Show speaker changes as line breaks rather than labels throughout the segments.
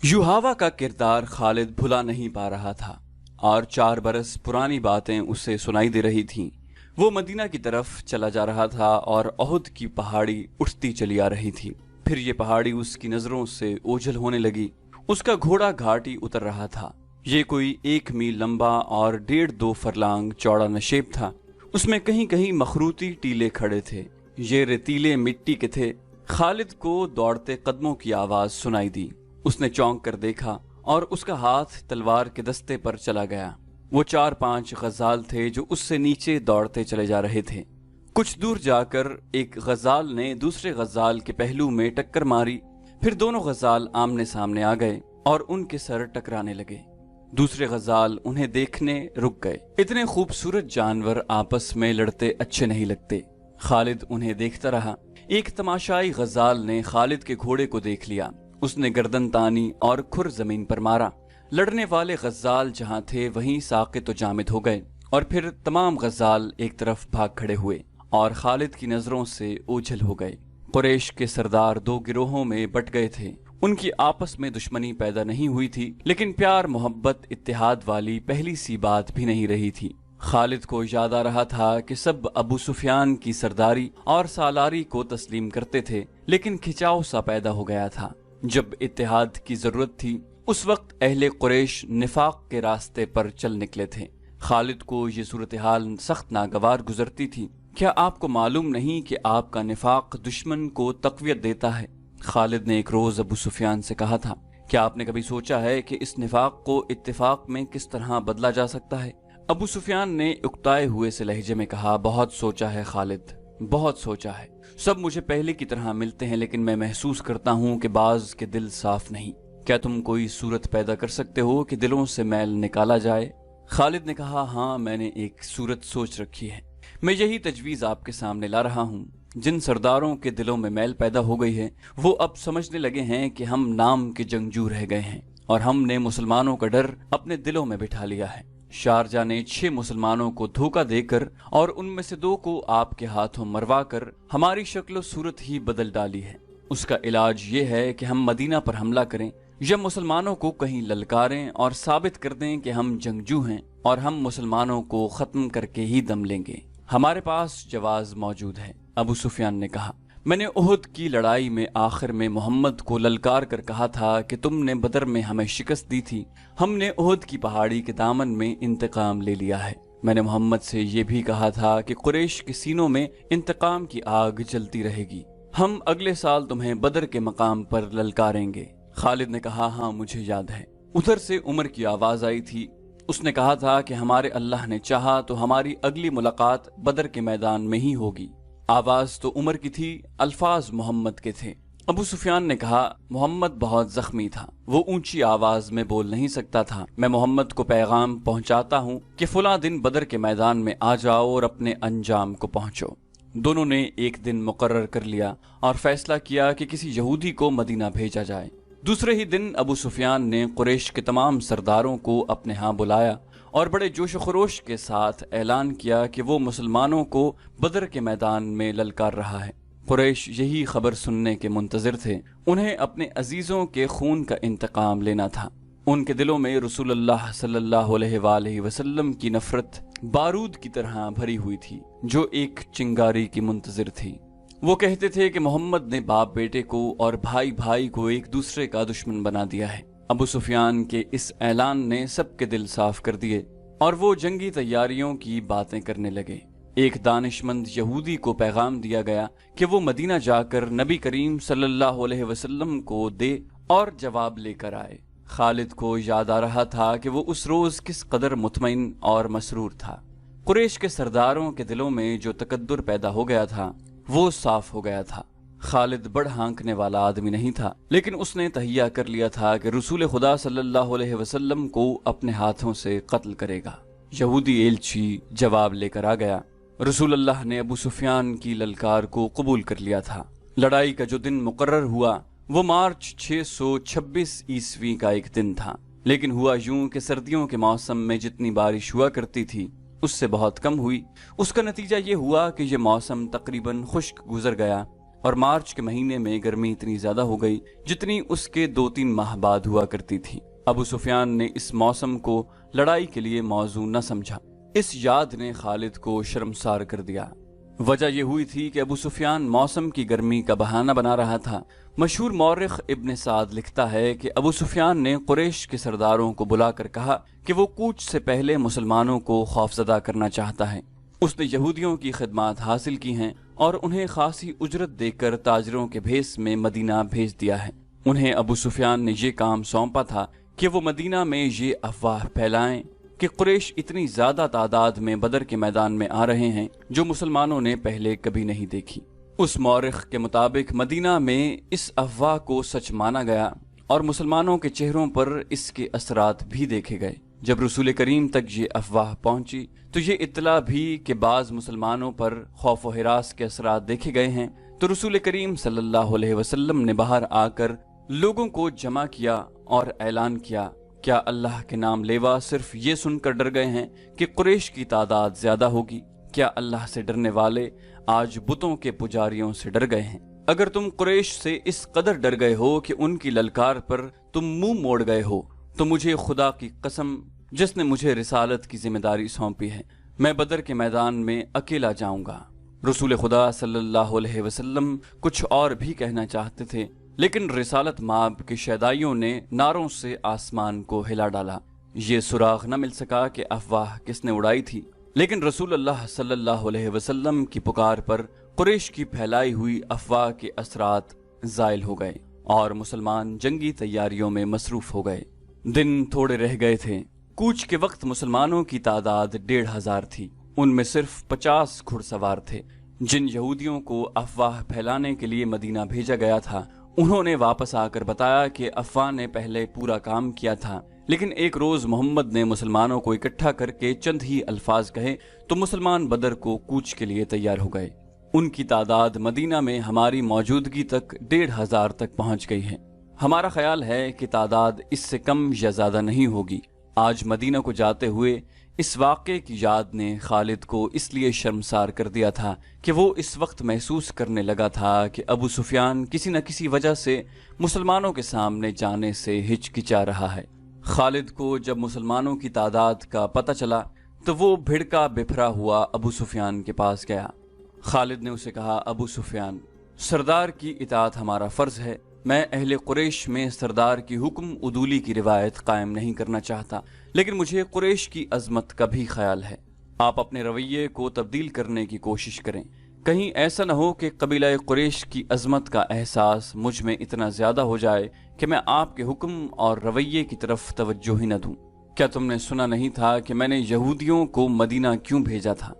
युहावा का किरदार खालिद भुला नहीं पा रहा था और 4 बरस पुरानी बातें उसे सुनाई दे रही थीं। वो मदीना की तरफ चला जा रहा था और ओहद की पहाड़ी उठती चली आ रही थी। फिर ये पहाड़ी उसकी नजरों से ओझल होने लगी। उसका घोड़ा घाटी उतर रहा था। ये कोई 1 मील लंबा और 1.5-2 फरलांग चौड़ा नशेब था। उसमें कहीं कहीं मखरूती टीले खड़े थे। ये रेतीले मिट्टी के थे। खालिद को दौड़ते कदमों की आवाज सुनाई दी। उसने चौंक कर देखा और उसका हाथ तलवार के दस्ते पर चला गया। वो 4-5 गजाल थे जो उससे नीचे दौड़ते चले जा रहे थे। कुछ दूर जाकर एक गजाल ने दूसरे गजाल के पहलू में टक्कर मारी। फिर दोनों गजाल आमने सामने आ गए और उनके सर टकराने लगे। दूसरे गजाल उन्हें देखने रुक गए। इतने खूबसूरत जानवर आपस में लड़ते अच्छे नहीं लगते। खालिद उन्हें देखता रहा। एक तमाशाई गजाल ने खालिद के घोड़े को देख लिया। उसने गर्दन तानी और खुर जमीन पर मारा। लड़ने वाले गजाल जहां थे वहीं साकित तो जामिद हो गए और फिर तमाम गजाल एक तरफ भाग खड़े हुए और खालिद की नजरों से ओझल हो गए। कुरैश के सरदार 2 गिरोहों में बट गए थे। उनकी आपस में दुश्मनी पैदा नहीं हुई थी, लेकिन प्यार मोहब्बत इत्तेहाद वाली पहली सी बात भी नहीं रही थी। खालिद को याद आ रहा था कि सब अबू सुफियान की सरदारी और सालारी को तस्लीम करते थे, लेकिन खिंचाव सा पैदा हो गया था। जब इत्तेहाद की जरूरत थी उस वक्त अहले कुरैश निफाक के रास्ते पर चल निकले थे। खालिद को ये सूरत हाल सख्त नागवार गुजरती थी। क्या आपको मालूम नहीं कि आपका निफाक दुश्मन को तक़वियत देता है? खालिद ने एक रोज अबू सुफियान से कहा था। क्या आपने कभी सोचा है कि इस निफाक को इत्तिफाक में किस तरह बदला जा सकता है? अबू सुफियान ने उकताए हुए से लहजे में कहा, बहुत सोचा है खालिद, बहुत सोचा है। सब मुझे पहले की तरह मिलते हैं, लेकिन मैं महसूस करता हूँ कि बाज के दिल साफ नहीं। क्या तुम कोई सूरत पैदा कर सकते हो कि दिलों से मैल निकाला जाए? खालिद ने कहा, हाँ, मैंने एक सूरत सोच रखी है। मैं यही तजवीज आपके सामने ला रहा हूँ। जिन सरदारों के दिलों में मैल पैदा हो गई है वो अब समझने लगे हैं कि हम नाम के जंगजू रह गए हैं और हमने मुसलमानों का डर अपने दिलों में बिठा लिया है। शारजा ने 6 मुसलमानों को धोखा देकर और उनमें से 2 को आपके हाथों मरवा कर हमारी शक्ल सूरत ही बदल डाली है। उसका इलाज ये है कि हम मदीना पर हमला करें या मुसलमानों को कहीं ललकारें और साबित कर दें कि हम जंगजू हैं और हम मुसलमानों को खत्म करके ही दम लेंगे। हमारे पास जवाज मौजूद है। अबू सुफियान ने कहा, मैंने उहद की लड़ाई में आखिर में मोहम्मद को ललकार कर कहा था कि तुमने बदर में हमें शिकस्त दी थी। हमने उहद की पहाड़ी के दामन में इंतकाम ले लिया है। मैंने मोहम्मद से ये भी कहा था कि कुरैश के सीनों में इंतकाम की आग जलती रहेगी। हम अगले साल तुम्हें बदर के मकाम पर ललकारेंगे। खालिद ने कहा, हाँ, मुझे याद है। उधर से उमर की आवाज आई थी। उसने कहा था कि हमारे अल्लाह ने चाहा तो हमारी अगली मुलाकात बदर के मैदान में ही होगी। आवाज तो उमर की थी, अल्फाज मोहम्मद के थे। अबू सुफियान ने कहा, मोहम्मद बहुत जख्मी था, वो ऊंची आवाज में बोल नहीं सकता था। मैं मोहम्मद को पैगाम पहुंचाता हूँ कि फुला दिन बदर के मैदान में आ जाओ और अपने अंजाम को पहुंचो। दोनों ने एक दिन मुकर्रर कर लिया और फैसला किया कि किसी यहूदी को मदीना भेजा जाए। दूसरे ही दिन अबू सुफियान ने कुरैश के तमाम सरदारों को अपने यहाँ बुलाया और बड़े जोश खरोश के साथ ऐलान किया कि वो मुसलमानों को बदर के मैदान में ललकार रहा है। कुरैश यही खबर सुनने के मुंतजिर थे। उन्हें अपने अजीजों के खून का इंतकाम लेना था। उनके दिलों में रसूलुल्लाह सल्लल्लाहु अलैहि वसल्लम की नफरत बारूद की तरह भरी हुई थी जो एक चिंगारी की मुंतजिर थी। वो कहते थे कि मोहम्मद ने बाप बेटे को और भाई भाई को एक दूसरे का दुश्मन बना दिया है। अबू सुफियान के इस ऐलान ने सबके दिल साफ कर दिए और वो जंगी तैयारियों की बातें करने लगे। एक दानिशमंद यहूदी को पैगाम दिया गया कि वो मदीना जाकर नबी करीम सल्लल्लाहु अलैहि वसल्लम को दे और जवाब लेकर आए। खालिद को याद आ रहा था कि वो उस रोज किस कदर मुतमईन और मसरूर था। कुरैश के सरदारों के दिलों में जो तकद्दुर पैदा हो गया था वो साफ हो गया था। खालिद बड़ हाँकने वाला आदमी नहीं था, लेकिन उसने तहिया कर लिया था कि रसूल खुदा सल्लल्लाहु अलैहि वसल्लम को अपने हाथों से कत्ल करेगा। यहूदी एलची जवाब लेकर आ गया। रसूलुल्लाह ने अबू सुफियान की ललकार को कबूल कर लिया था। लड़ाई का जो दिन मुकर्रर हुआ वो मार्च 626 ईस्वी का एक दिन था, लेकिन हुआ यूं कि सर्दियों के मौसम में जितनी बारिश हुआ करती थी उससे बहुत कम हुई। उसका नतीजा ये हुआ कि ये मौसम तकरीबन खुश्क गुजर गया। اور مارچ کے مہینے میں گرمی اتنی زیادہ ہو گئی جتنی اس کے 2-3 ماہ بعد ہوا کرتی تھی۔ ابو سفیان نے اس موسم کو لڑائی کے لیے موزوں نہ سمجھا۔ اس یاد نے خالد کو شرمسار کر دیا۔ وجہ یہ ہوئی تھی کہ ابو سفیان موسم کی گرمی کا بہانہ بنا رہا تھا۔ مشہور مورخ ابن سعد لکھتا ہے کہ ابو سفیان نے قریش کے سرداروں کو بلا کر کہا کہ وہ کوچ سے پہلے مسلمانوں کو خوفزدہ کرنا چاہتا ہے۔ اس نے یہودیوں کی خدمات حاصل کی ہیں اور انہیں خاصی اجرت دے کر تاجروں کے بھیس میں مدینہ بھیج دیا ہے۔ انہیں ابو سفیان نے یہ کام سونپا تھا کہ وہ مدینہ میں یہ افواہ پھیلائیں کہ قریش اتنی زیادہ تعداد میں بدر کے میدان میں آ رہے ہیں جو مسلمانوں نے پہلے کبھی نہیں دیکھی۔ اس مورخ کے مطابق مدینہ میں اس افواہ کو سچ مانا گیا اور مسلمانوں کے چہروں پر اس کے اثرات بھی دیکھے گئے۔ جب رسول کریم تک یہ افواہ پہنچی تو یہ اطلاع بھی کہ بعض مسلمانوں پر خوف و ہراس کے اثرات دیکھے گئے ہیں، تو رسول کریم صلی اللہ علیہ وسلم نے باہر آ کر لوگوں کو جمع کیا اور اعلان کیا، کیا اللہ کے نام لیوا صرف یہ سن کر ڈر گئے ہیں کہ قریش کی تعداد زیادہ ہوگی؟ کیا اللہ سے ڈرنے والے آج بتوں کے پجاریوں سے ڈر گئے ہیں؟ اگر تم قریش سے اس قدر ڈر گئے ہو کہ ان کی للکار پر تم منہ موڑ گئے ہو تو مجھے خدا کی قسم جس نے مجھے رسالت کی ذمہ داری سونپی ہے، میں بدر کے میدان میں اکیلا جاؤں گا۔ رسول خدا صلی اللہ علیہ وسلم کچھ اور بھی کہنا چاہتے تھے، لیکن رسالت مآب کے شیدائیوں نے نعروں سے آسمان کو ہلا ڈالا۔ یہ سراغ نہ مل سکا کہ افواہ کس نے اڑائی تھی، لیکن رسول اللہ صلی اللہ علیہ وسلم کی پکار پر قریش کی پھیلائی ہوئی افواہ کے اثرات زائل ہو گئے اور مسلمان جنگی تیاریوں میں مصروف ہو گئے۔ دن تھوڑے رہ گئے تھے۔ کوچ کے وقت مسلمانوں کی تعداد 1500 تھی۔ ان میں صرف 50 گھڑ سوار تھے۔ جن یہودیوں کو افواہ پھیلانے کے لیے مدینہ بھیجا گیا تھا انہوں نے واپس آ کر بتایا کہ افواہ نے پہلے پورا کام کیا تھا، لیکن ایک روز محمد نے مسلمانوں کو اکٹھا کر کے چند ہی الفاظ کہے تو مسلمان بدر کو کوچ کے لیے تیار ہو گئے۔ ان کی تعداد مدینہ میں ہماری موجودگی تک 1500 تک پہنچ گئی ہے۔ ہمارا خیال ہے کہ تعداد اس سے کم یا زیادہ نہیں ہوگی۔ آج مدینہ کو جاتے ہوئے اس واقعے کی یاد نے خالد کو اس لیے شرمسار کر دیا تھا کہ وہ اس وقت محسوس کرنے لگا تھا کہ ابو سفیان کسی نہ کسی وجہ سے مسلمانوں کے سامنے جانے سے ہچکچا رہا ہے۔ خالد کو جب مسلمانوں کی تعداد کا پتہ چلا تو وہ بھڑکا بپھرا ہوا ابو سفیان کے پاس گیا۔ خالد نے اسے کہا، ابو سفیان، سردار کی اطاعت ہمارا فرض ہے۔ میں اہل قریش میں سردار کی حکم عدولی کی روایت قائم نہیں کرنا چاہتا، لیکن مجھے قریش کی عظمت کا بھی خیال ہے۔ آپ اپنے رویے کو تبدیل کرنے کی کوشش کریں، کہیں ایسا نہ ہو کہ قبیلہ قریش کی عظمت کا احساس مجھ میں اتنا زیادہ ہو جائے کہ میں آپ کے حکم اور رویے کی طرف توجہ ہی نہ دوں۔ کیا تم نے سنا نہیں تھا کہ میں نے یہودیوں کو مدینہ کیوں بھیجا تھا؟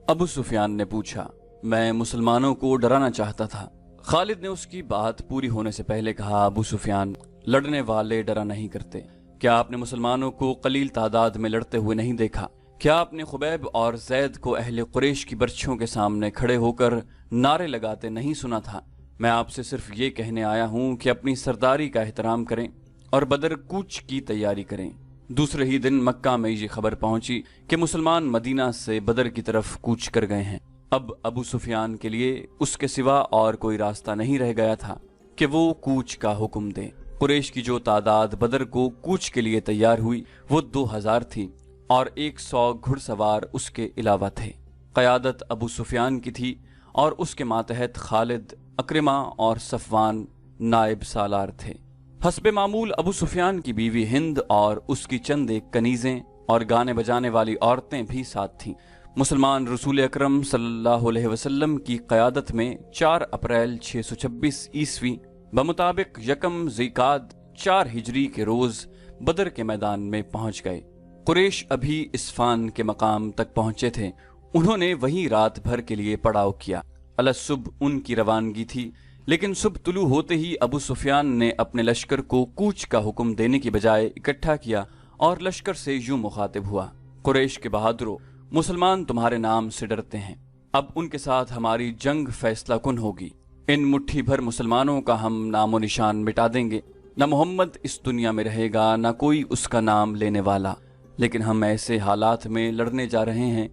ابو سفیان نے پوچھا۔ میں مسلمانوں کو ڈرانا چاہتا تھا۔ خالد نے اس کی بات پوری ہونے سے پہلے کہا، ابو سفیان، لڑنے والے ڈرا نہیں کرتے۔ کیا آپ نے مسلمانوں کو قلیل تعداد میں لڑتے ہوئے نہیں دیکھا؟ کیا آپ نے خبیب اور زید کو اہل قریش کی برچھیوں کے سامنے کھڑے ہو کر نعرے لگاتے نہیں سنا تھا؟ میں آپ سے صرف یہ کہنے آیا ہوں کہ اپنی سرداری کا احترام کریں اور بدر کوچ کی تیاری کریں۔ دوسرے ہی دن مکہ میں یہ خبر پہنچی کہ مسلمان مدینہ سے بدر کی طرف کوچ کر گئے ہیں۔ اب ابو سفیان کے لیے اس کے سوا اور کوئی راستہ نہیں رہ گیا تھا کہ وہ کوچ کا حکم دے۔ قریش کی جو تعداد بدر کو کوچ کے لیے تیار ہوئی وہ 2000 تھی اور 100 گھڑ سوار اس کے علاوہ تھے۔ قیادت ابو سفیان کی تھی اور اس کے ماتحت خالد، اکرمہ اور صفوان نائب سالار تھے۔ حسب معمول ابو سفیان کی بیوی ہند اور اس کی چند ایک کنیزیں اور گانے بجانے والی عورتیں بھی ساتھ تھیں۔ مسلمان رسول اکرم صلی اللہ علیہ وسلم کی قیادت میں 4 اپریل 626 عیسوی بمطابق 1 ذیقعدہ 4 ہجری کے روز بدر کے میدان میں پہنچ گئے۔ قریش ابھی اسفان کے مقام تک پہنچے تھے۔ انہوں نے وہیں رات بھر کے لیے پڑاؤ کیا۔ الصبح ان کی روانگی تھی، لیکن صبح طلوع ہوتے ہی ابو سفیان نے اپنے لشکر کو کوچ کا حکم دینے کی بجائے اکٹھا کیا اور لشکر سے یوں مخاطب ہوا، قریش کے بہادروں، مسلمان تمہارے نام سے ڈرتے ہیں۔ اب ان کے ساتھ ہماری جنگ فیصلہ کن ہوگی۔ ان مٹھی بھر مسلمانوں کا ہم نام و نشان مٹا دیں گے۔ نہ محمد اس دنیا میں رہے گا، نہ کوئی اس کا نام لینے والا، لیکن ہم ایسے حالات میں لڑنے جا رہے ہیں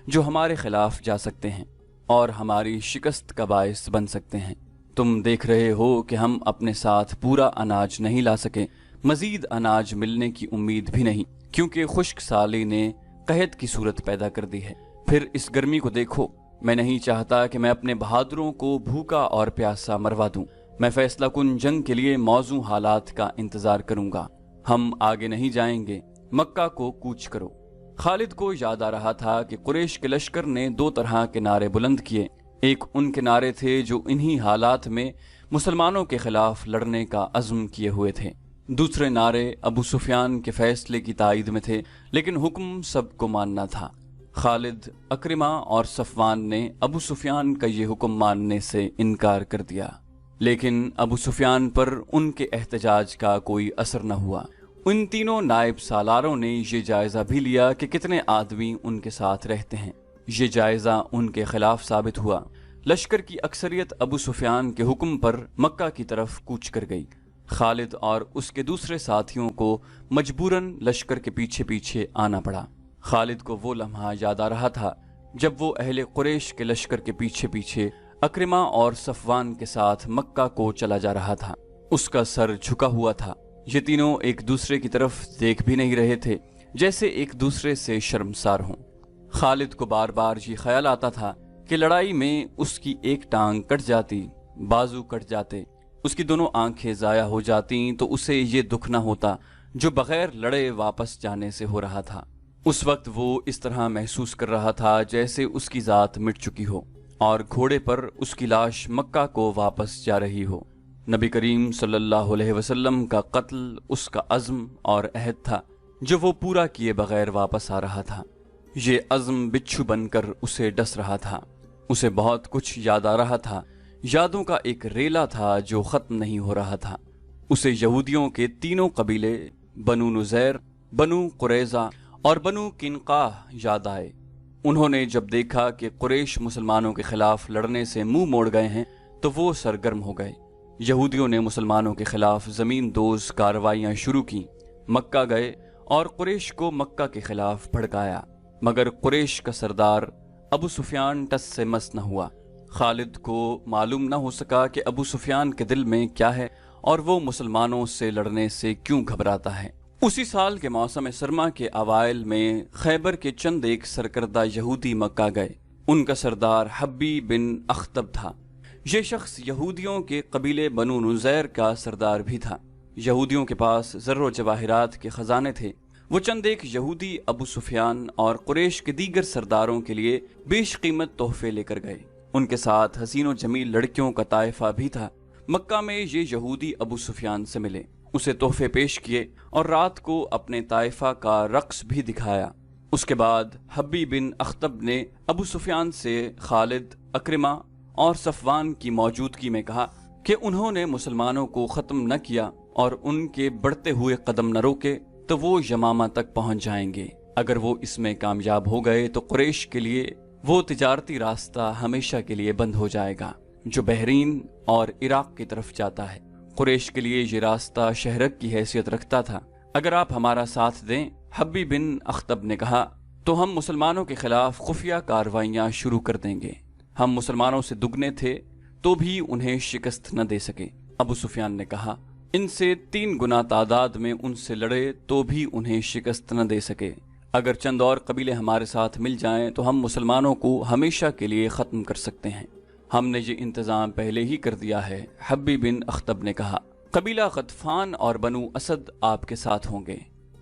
جو ہمارے خلاف جا سکتے ہیں اور ہماری شکست کا باعث بن سکتے ہیں۔ तुम देख रहे हो कि हम अपने साथ पूरा अनाज नहीं ला सके, मजीद अनाज मिलने की उम्मीद भी नहीं, क्योंकि खुश्क साली ने कहत की सूरत पैदा कर दी है। फिर इस गर्मी को देखो, मैं नहीं चाहता कि मैं अपने बहादुरों को भूखा और प्यासा मरवा दूं। मैं फैसला कुन जंग के लिए मौजू हालात का इंतजार करूंगा। हम आगे नहीं जाएंगे, मक्का को कूच करो। खालिद को याद आ रहा था कि कुरैश के लश्कर ने दो तरह के नारे बुलंद किए। एक उनके नारे थे जो इन्हीं हालात में मुसलमानों के खिलाफ लड़ने का अज़्म किए हुए थे। दूसरे नारे अबू सुफियान के फैसले की तायद में थे, लेकिन हुक्म सबको मानना था। खालिद, अक्रिमा और सफवान ने अबू सुफियान का ये हुक्म मानने से इनकार कर दिया, लेकिन अबू सुफियान पर उनके एहतजाज का कोई असर न हुआ। उन तीनों नायब सालारों ने ये जायजा भी लिया कि कितने आदमी उनके साथ रहते हैं। ये जायजा उनके खिलाफ साबित हुआ। लश्कर की अक्सरियत अबू सुफियान के हुक्म पर मक्का की तरफ कूच कर गई। खालिद और उसके दूसरे साथियों को मजबूरन लश्कर के पीछे पीछे आना पड़ा। खालिद को वो लम्हा याद आ रहा था जब वो अहले कुरैश के लश्कर के पीछे पीछे अक्रिमा और सफवान के साथ मक्का को चला जा रहा था। उसका सर झुका हुआ था। ये तीनों एक दूसरे की तरफ देख भी नहीं रहे थे, जैसे एक दूसरे से शर्मसार हों। खालिद को बार बार ये ख्याल आता था कि लड़ाई में उसकी एक टांग कट जाती, बाजू कट जाते, उसकी दोनों आंखें जाया हो जाती तो उसे ये दुख न होता जो बगैर लड़े वापस जाने से हो रहा था। उस वक्त वो इस तरह महसूस कर रहा था जैसे उसकी जात मिट चुकी हो और घोड़े पर उसकी लाश मक्का को वापस जा रही हो। नबी करीम सल्लल्लाहु अलैहि वसल्लम का कत्ल उसका अज़्म और अहद था जो वो पूरा किए बगैर वापस आ रहा था। ये अज़्म बिच्छू बनकर उसे डस रहा था। उसे बहुत कुछ याद आ रहा था। यादों का एक रेला था जो ख़त्म नहीं हो रहा था। उसे यहूदियों के तीनों कबीले बनु नुज़ैर, बनु कुरैज़ा और बनु किनकाह याद आए। उन्होंने जब देखा कि कुरैश मुसलमानों के खिलाफ लड़ने से मुंह मोड़ गए हैं तो वो सरगर्म हो गए। यहूदियों ने मुसलमानों के खिलाफ ज़मीन दोज़ कार्रवाइयाँ शुरू की। मक्का गए और कुरैश को मक्का के खिलाफ भड़काया, मगर कुरैश का सरदार अबू सुफियान टस से मस न हुआ। खालिद को मालूम न हो सका कि अबू सुफियान के दिल में क्या है और वो मुसलमानों से लड़ने से क्यों घबराता है। उसी साल के मौसम सरमा के अवाइल में खैबर के चंद एक सरकर्दा यहूदी मक्का गए। उनका सरदार हब्बी बिन अख्तब था। ये शख्स यहूदियों के कबीले बनु नुज़ैर का सरदार भी था। यहूदियों के पास ज़र्रो जवाहिरात के खजाने थे। वो चंद एक यहूदी अबू सुफियान और कुरैश के दीगर सरदारों के लिए बेश कीमत तोहफे लेकर गए। उनके साथ हसीनो जमील लड़कियों का ताइफा भी था। मक्का में ये यहूदी अबू सुफियान से मिले, उसे तोहफे पेश किए और रात को अपने ताइफा का रक्स भी दिखाया। उसके बाद हब्बी बिन अख्तब ने अबू सुफियान से खालिद, अक्रिमा और सफवान की मौजूदगी में कहा कि उन्होंने मुसलमानों को ख़त्म न किया और उनके बढ़ते हुए कदम न रोके तो वो यमामा तक पहुंच जाएंगे। अगर वो इसमें कामयाब हो गए तो कुरैश के लिए वो तिजारती रास्ता हमेशा के लिए बंद हो जाएगा जो बहरीन और इराक की तरफ जाता है। कुरैश के लिए ये रास्ता शहरक की हैसियत रखता था। अगर आप हमारा साथ दें, हब्बी बिन अख्तब ने कहा, तो हम मुसलमानों के खिलाफ खुफिया कार्रवाइयाँ शुरू कर देंगे। हम मुसलमानों से दुगने थे तो भी उन्हें शिकस्त न दे सके। अबू सुफियान ने कहा, इनसे 3 गुना तादाद में उनसे लड़े तो भी उन्हें शिकस्त न दे सके। अगर चंद और कबीले हमारे साथ मिल जाएं तो हम मुसलमानों को हमेशा के लिए ख़त्म कर सकते हैं। हमने ये इंतज़ाम पहले ही कर दिया है। हब्बी बिन अख्तब ने कहा, कबीला गतफान और बनु असद आपके साथ होंगे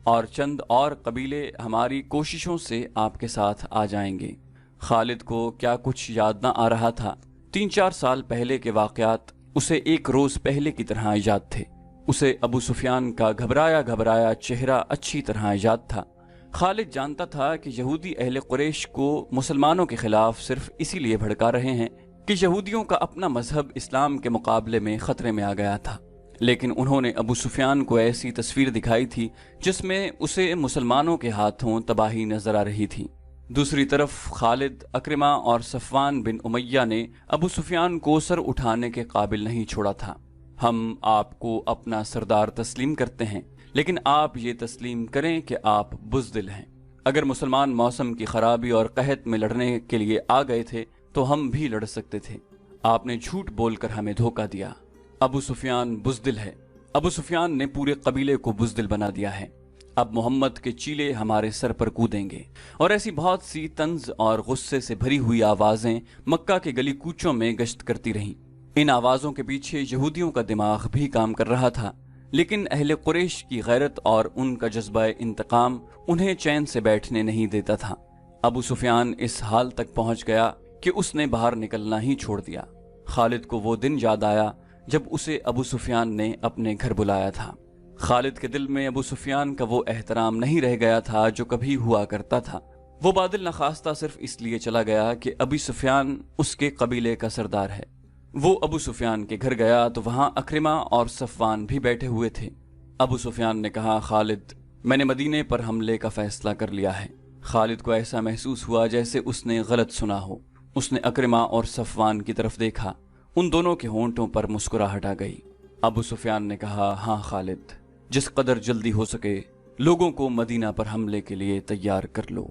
और चंद और कबीले हमारी कोशिशों से आपके साथ आ जाएंगे। खालिद को क्या कुछ याद न आ रहा था। 3-4 साल पहले के वाक़यात उसे एक रोज़ पहले की तरह याद थे। उसे अबू सुफियान का घबराया घबराया चेहरा अच्छी तरह याद था। खालिद जानता था कि यहूदी अहले कुरैश को मुसलमानों के खिलाफ सिर्फ इसीलिए भड़का रहे हैं कि यहूदियों का अपना मजहब इस्लाम के मुकाबले में खतरे में आ गया था। लेकिन उन्होंने अबू सुफियान को ऐसी तस्वीर दिखाई थी जिसमें उसे मुसलमानों के हाथों तबाही नजर आ रही थी। दूसरी तरफ खालिद, अक्रिमा और सफवान बिन उमैया ने अबू सुफियान को सर उठाने के काबिल नहीं छोड़ा था। हम आपको अपना सरदार तस्लीम करते हैं, लेकिन आप ये तस्लीम करें कि आप बुज़दिल हैं। अगर मुसलमान मौसम की खराबी और कहत में लड़ने के लिए आ गए थे तो हम भी लड़ सकते थे। आपने झूठ बोलकर हमें धोखा दिया। अबू सुफियान बुज़दिल है। अबू सुफियान ने पूरे कबीले को बुज़दिल बना दिया है। अब मोहम्मद के चीले हमारे सर पर कूदेंगे। और ऐसी बहुत सी तंज और गुस्से से भरी हुई आवाजें मक्का के गली कूचों में गश्त करती रहीं। इन आवाजों के पीछे यहूदियों का दिमाग भी काम कर रहा था, लेकिन अहले कुरैश की गैरत और उनका जज्बा इंतकाम उन्हें चैन से बैठने नहीं देता था। अबू सुफियान इस हाल तक पहुंच गया कि उसने बाहर निकलना ही छोड़ दिया। खालिद को वो दिन याद आया जब उसे अबू सुफियान ने अपने घर बुलाया था। खालिद के दिल में अबू सुफियान का वो एहतराम नहीं रह गया था जो कभी हुआ करता था। वो बादल नखास्ता सिर्फ इसलिए चला गया कि अबू सुफियान उसके कबीले का सरदार है। वो अबू सुफियान के घर गया तो वहां अक्रिमा और सफवान भी बैठे हुए थे। अबू सुफियान ने कहा, खालिद, मैंने मदीने पर हमले का फैसला कर लिया है। खालिद को ऐसा महसूस हुआ जैसे उसने गलत सुना हो। उसने अक्रिमा और सफवान की तरफ देखा। उन दोनों के होंठों पर मुस्कुराहट आ गई। अबू सुफियान ने कहा, हाँ खालिद, जिस कदर जल्दी हो सके लोगों को मदीना पर हमले के लिए तैयार कर लो।